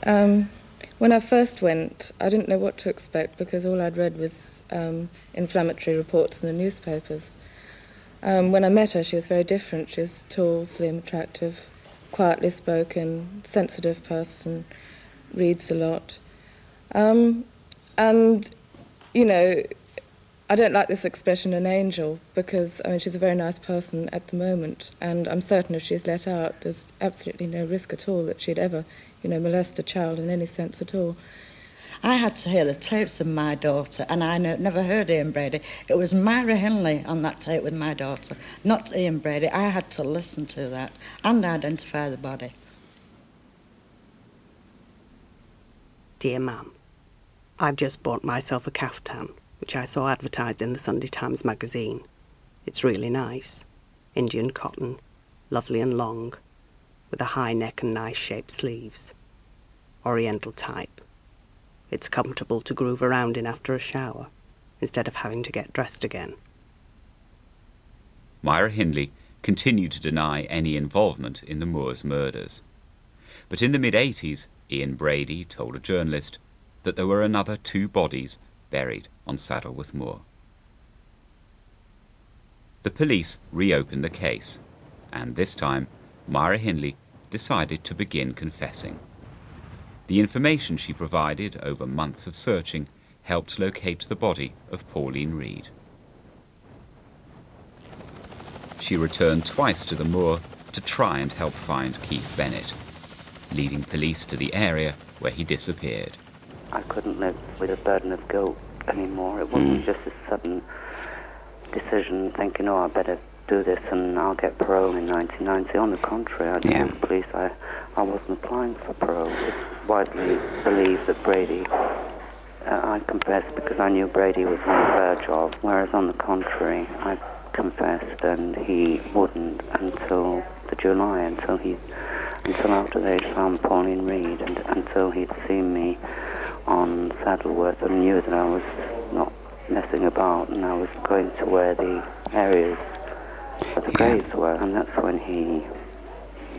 [SPEAKER 13] when I first went, I didn't know what to expect because all I'd read was inflammatory reports in the newspapers. When I met her, she was very different. She was tall, slim, attractive, quietly spoken, sensitive person, reads a lot. And, you know, I don't like this expression, an angel, because, I mean, she's a very nice person at the moment, and I'm certain if she's let out, there's absolutely no risk at all that she'd ever, you know, molest a child in any sense at all.
[SPEAKER 14] I had to hear the tapes of my daughter, and I never heard Ian Brady. It was Myra Hindley on that tape with my daughter, not Ian Brady. I had to listen to that and identify the body.
[SPEAKER 6] Dear Ma'am, I've just bought myself a caftan, which I saw advertised in the Sunday Times magazine. It's really nice. Indian cotton, lovely and long, with a high neck and nice shaped sleeves. Oriental type. It's comfortable to groove around in after a shower, instead of having to get dressed again.
[SPEAKER 1] Myra Hindley continued to deny any involvement in the Moors murders. But in the mid-80s, Ian Brady told a journalist that there were another 2 bodies buried on Saddleworth Moor. The police reopened the case, and this time Myra Hindley decided to begin confessing. The information she provided over months of searching helped locate the body of Pauline Reed. she returned twice to the moor to try and help find Keith Bennett, leading police to the area where he disappeared.
[SPEAKER 15] I couldn't live with a burden of guilt anymore. It wasn't just a sudden decision thinking, oh, I better do this and I'll get parole in 1990. On the contrary, I told the police I wasn't applying for parole. It's widely believed that Brady, I confessed because I knew Brady was on the verge of, whereas on the contrary, I confessed and he wouldn't until the July, until after they'd found Pauline Reed and until he'd seen me on Saddleworth and knew that I was not messing about and I was going to where the areas of the graves were, and that's when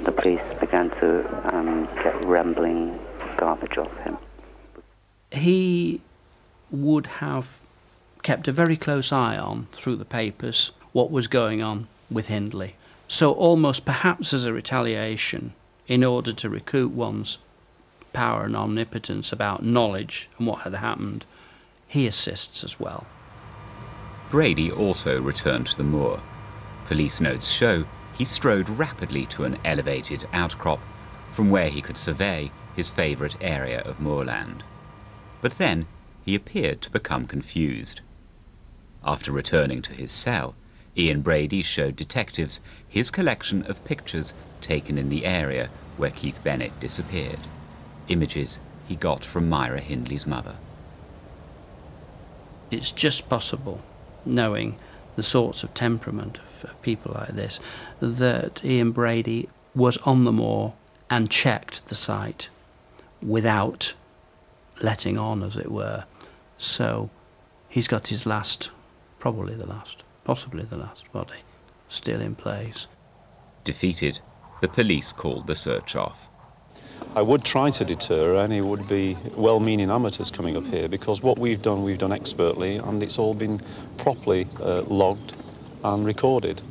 [SPEAKER 15] the police began to get rambling garbage off him.
[SPEAKER 2] He would have kept a very close eye on, through the papers, what was going on with Hindley. So almost perhaps as a retaliation, in order to recoup one's power and omnipotence about knowledge and what had happened, he assists as well.
[SPEAKER 1] Brady also returned to the moor. Police notes show he strode rapidly to an elevated outcrop from where he could survey his favourite area of moorland. But then he appeared to become confused. After returning to his cell, Ian Brady showed detectives his collection of pictures taken in the area where Keith Bennett disappeared, images he got from Myra Hindley's mother.
[SPEAKER 2] It's just possible, knowing the sorts of temperament of people like this, that Ian Brady was on the moor and checked the site without letting on, as it were. So he's got his last, possibly the last body still in place. Defeated, the police called the search off.
[SPEAKER 16] I would try to deter any would-be well-meaning amateurs coming up here, because what we've done expertly, and it's all been properly logged and recorded.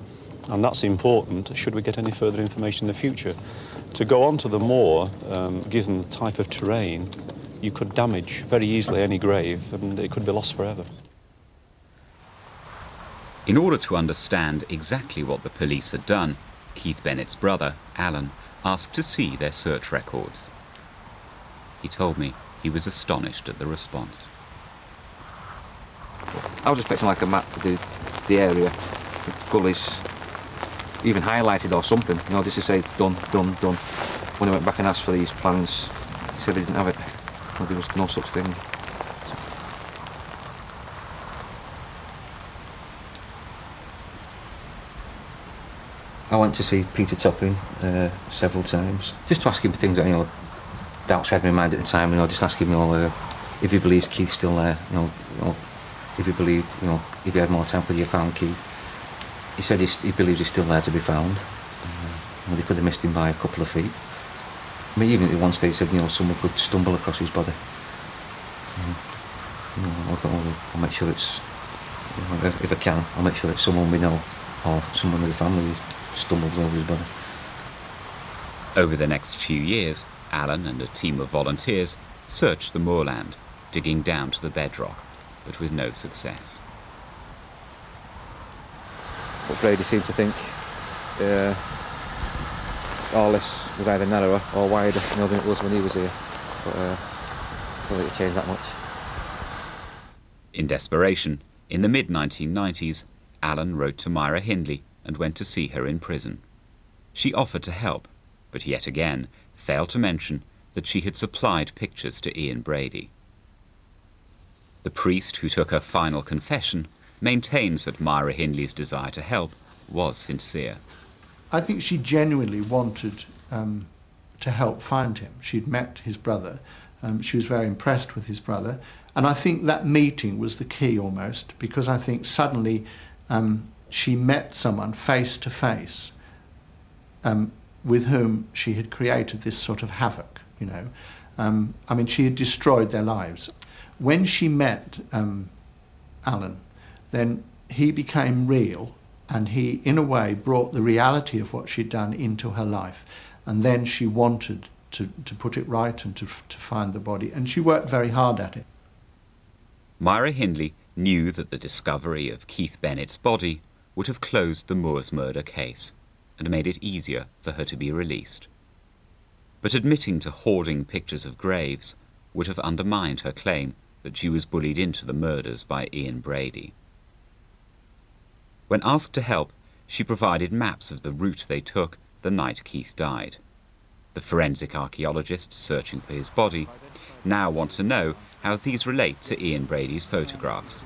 [SPEAKER 16] And that's important should we get any further information in the future. To go onto the moor, given the type of terrain, you could damage very easily any grave and it could be lost forever.
[SPEAKER 1] In order to understand exactly what the police had done, Keith Bennett's brother, Alan, asked to see their search records. He told me he was astonished at the response.
[SPEAKER 5] I was expecting like a map of the area, the gullies, even highlighted or something, you know, just to say done. When I went back and asked for these plans, they said they didn't have it. Well, there was no such thing. I went to see Peter Topping several times, just to ask him things that, you know, outside my mind at the time, you know, just ask him, you know, if he believes Keith's still there, you know, if he believed, you know, if he had more time could you have found Keith. He said he believes he's still there to be found. They could have missed him by a couple of feet. I mean, even at one stage he said, you know, someone could stumble across his body. So, you know, I thought, well, I'll make sure it's, you know, if I can, I'll make sure it's someone we know or someone in the family who stumbles over his body.
[SPEAKER 1] Over the next few years, Alan and a team of volunteers searched the moorland, digging down to the bedrock, but with no success.
[SPEAKER 5] But Brady seemed to think all this was either narrower or wider, you know, than it was when he was here. But I don't think it changed that much.
[SPEAKER 1] In desperation, in the mid-1990s, Alan wrote to Myra Hindley and went to see her in prison. She offered to help, but yet again failed to mention that she had supplied pictures to Ian Brady. The priest who took her final confession maintains that Myra Hindley's desire to help was sincere.
[SPEAKER 17] I think she genuinely wanted to help find him. She'd met his brother. She was very impressed with his brother. And I think that meeting was the key almost, because I think suddenly she met someone face to face with whom she had created this sort of havoc, you know. I mean, she had destroyed their lives. When she met Alan, then he became real, and he, in a way, brought the reality of what she'd done into her life. And then she wanted to put it right and to find the body, and she worked very hard at it.
[SPEAKER 1] Myra Hindley knew that the discovery of Keith Bennett's body would have closed the Moors murder case and made it easier for her to be released. But admitting to hoarding pictures of graves would have undermined her claim that she was bullied into the murders by Ian Brady. When asked to help, she provided maps of the route they took the night Keith died. The forensic archaeologists searching for his body now want to know how these relate to Ian Brady's photographs.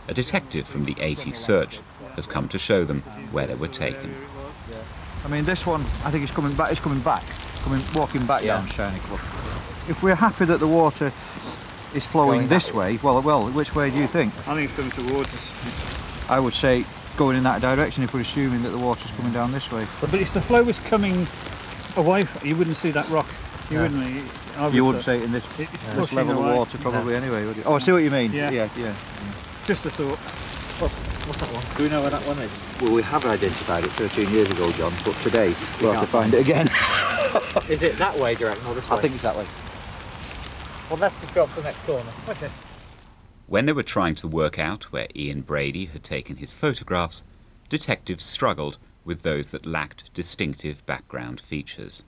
[SPEAKER 1] A detective from the 80s search has come to show them where they were taken.
[SPEAKER 18] I mean, this one, I think it's coming back. Walking back down Shiny Club. If we're happy that the water is flowing this way, well, which way do you think?
[SPEAKER 19] I think it's coming towards us.
[SPEAKER 18] I would say going in that direction if we're assuming that the water's coming down this way.
[SPEAKER 19] But if the flow was coming away, you wouldn't see that rock. You wouldn't.
[SPEAKER 18] You wouldn't see it in this level of water, probably, anyway, would you? Oh, I see what you mean. Yeah.
[SPEAKER 19] Just a thought.
[SPEAKER 20] What's that one? Do we know where that one is? Well, we have identified it 13 years ago, John, but today we'll have to find it again.
[SPEAKER 21] Is it that way, do you reckon, or this way?
[SPEAKER 18] I think it's that way.
[SPEAKER 21] Well, let's just go up to the next corner.
[SPEAKER 19] Okay.
[SPEAKER 1] When they were trying to work out where Ian Brady had taken his photographs, detectives struggled with those that lacked distinctive background features.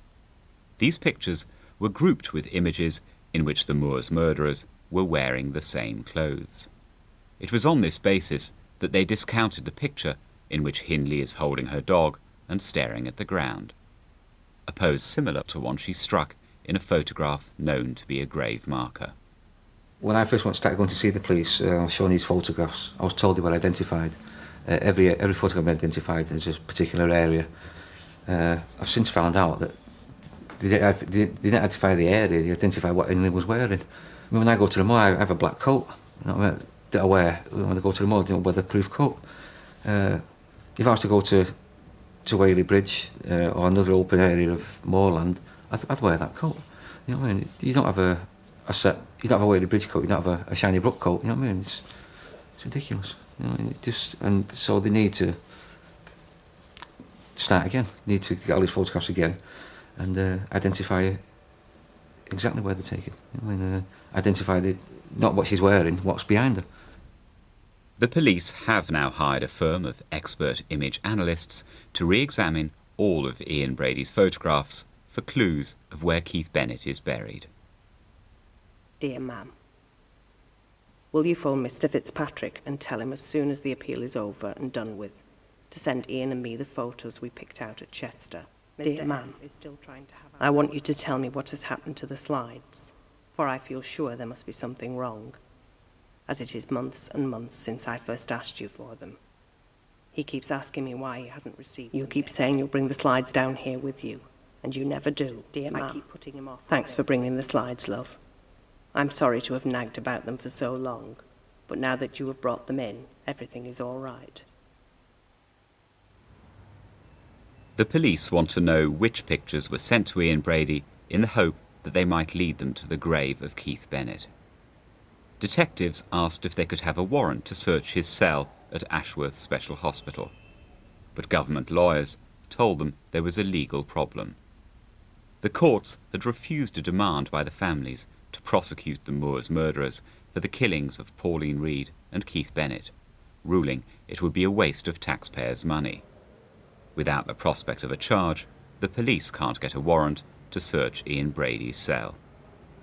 [SPEAKER 1] These pictures were grouped with images in which the Moors murderers were wearing the same clothes. It was on this basis that they discounted the picture in which Hindley is holding her dog and staring at the ground, a pose similar to one she struck in a photograph known to be a grave marker.
[SPEAKER 5] When I first started going to see the police, showing these photographs, I was told they were identified. Every photograph identified as a particular area. I've since found out that they didn't identify the area, they identify what Hindley was wearing. I mean, when I go to the mall, I have a black coat, you know, that I wear when I go to the mall, you know, weatherproof coat. If I was to go to Whaley Bridge or another open area of moorland, I'd wear that coat. You know what I mean? You don't have a Whaley Bridge coat, you don't have a Shiny Brook coat, you know what I mean? It's ridiculous. You know, and so they need to start again. They need to get all these photographs again and identify exactly where they're taken. You know, I mean, identify not what she's wearing, what's behind her.
[SPEAKER 1] The police have now hired a firm of expert image analysts to re-examine all of Ian Brady's photographs for clues of where Keith Bennett is buried.
[SPEAKER 6] Dear Ma'am, will you phone Mr. Fitzpatrick and tell him as soon as the appeal is over and done with to send Ian and me the photos we picked out at Chester? Dear Ma'am, I want you to tell me what has happened to the slides, for I feel sure there must be something wrong, as it is months and months since I first asked you for them. He keeps asking me why he hasn't received them. You keep saying you'll bring the slides down here with you, and you never do. Dear Ma'am, I keep putting him off. Thanks for bringing the slides, love. I'm sorry to have nagged about them for so long, but now that you have brought them in, everything is all right.
[SPEAKER 1] The police want to know which pictures were sent to Ian Brady in the hope that they might lead them to the grave of Keith Bennett. Detectives asked if they could have a warrant to search his cell at Ashworth Special Hospital, but government lawyers told them there was a legal problem. The courts had refused a demand by the families to prosecute the Moors murderers for the killings of Pauline Reed and Keith Bennett, ruling it would be a waste of taxpayers' money. Without the prospect of a charge, the police can't get a warrant to search Ian Brady's cell.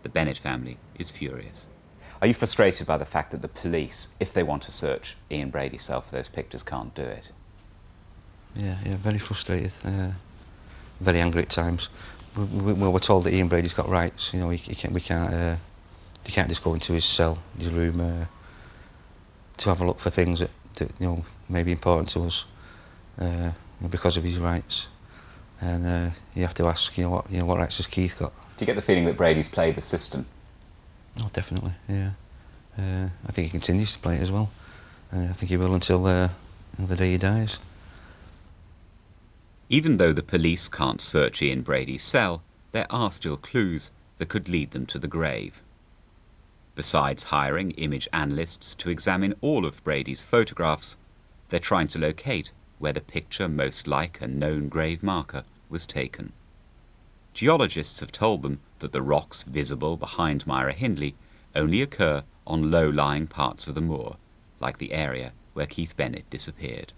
[SPEAKER 1] The Bennett family is furious. Are you frustrated by the fact that the police, if they want to search Ian Brady's cell for those pictures, can't do it?
[SPEAKER 5] Yeah, very frustrated. Very angry at times. We're told that Ian Brady's got rights. You know, they can't just go into his cell, his room, to have a look for things that you know may be important to us because of his rights. And you have to ask, what rights has Keith got?
[SPEAKER 1] Do you get the feeling that Brady's played the system?
[SPEAKER 5] Oh, definitely, yeah. I think he continues to play it as well. I think he will until the day he dies.
[SPEAKER 1] Even though the police can't search Ian Brady's cell, there are still clues that could lead them to the grave. Besides hiring image analysts to examine all of Brady's photographs, they're trying to locate where the picture most like a known grave marker was taken. Geologists have told them that the rocks visible behind Myra Hindley only occur on low-lying parts of the moor, like the area where Keith Bennett disappeared.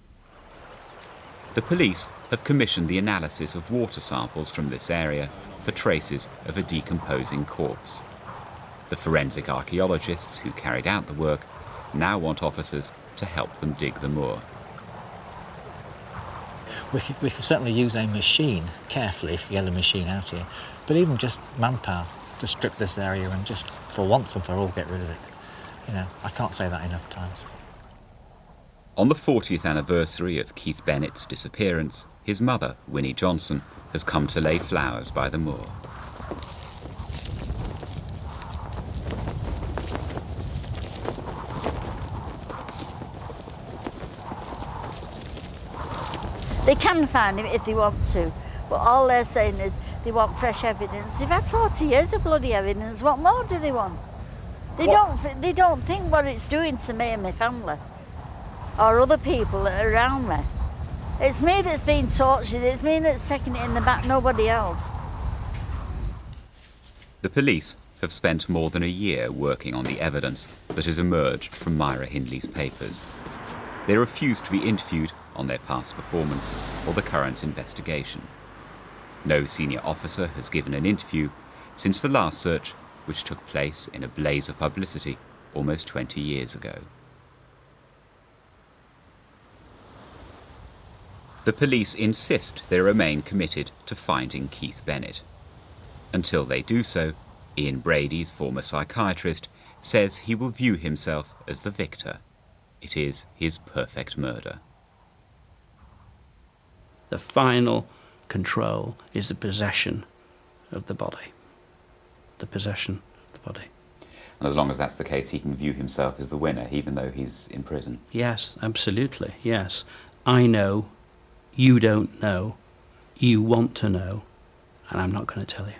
[SPEAKER 1] The police have commissioned the analysis of water samples from this area for traces of a decomposing corpse. The forensic archaeologists who carried out the work now want officers to help them dig the moor.
[SPEAKER 21] We could certainly use a machine carefully if you get a machine out here, but even just manpower to strip this area and just for once and for all get rid of it. You know, I can't say that enough times.
[SPEAKER 1] On the 40th anniversary of Keith Bennett's disappearance, his mother, Winnie Johnson, has come to lay flowers by the moor.
[SPEAKER 4] They can find him if they want to, but all they're saying is they want fresh evidence. They've had 40 years of bloody evidence. What more do they want? They don't think what it's doing to me and my family, or other people that are around me. It's me that's being tortured. It's me that's taking it in the back. Nobody else.
[SPEAKER 1] The police have spent more than a year working on the evidence that has emerged from Myra Hindley's papers. They refuse to be interviewed on their past performance or the current investigation. No senior officer has given an interview since the last search, which took place in a blaze of publicity almost 20 years ago. The police insist they remain committed to finding Keith Bennett. Until they do so, Ian Brady's former psychiatrist says he will view himself as the victor. It is his perfect murder.
[SPEAKER 2] The final control is the possession of the body. The possession of the body.
[SPEAKER 1] And as long as that's the case, he can view himself as the winner, even though he's in prison.
[SPEAKER 2] Yes, absolutely, yes. I know, you don't know, you want to know, and I'm not going to tell you.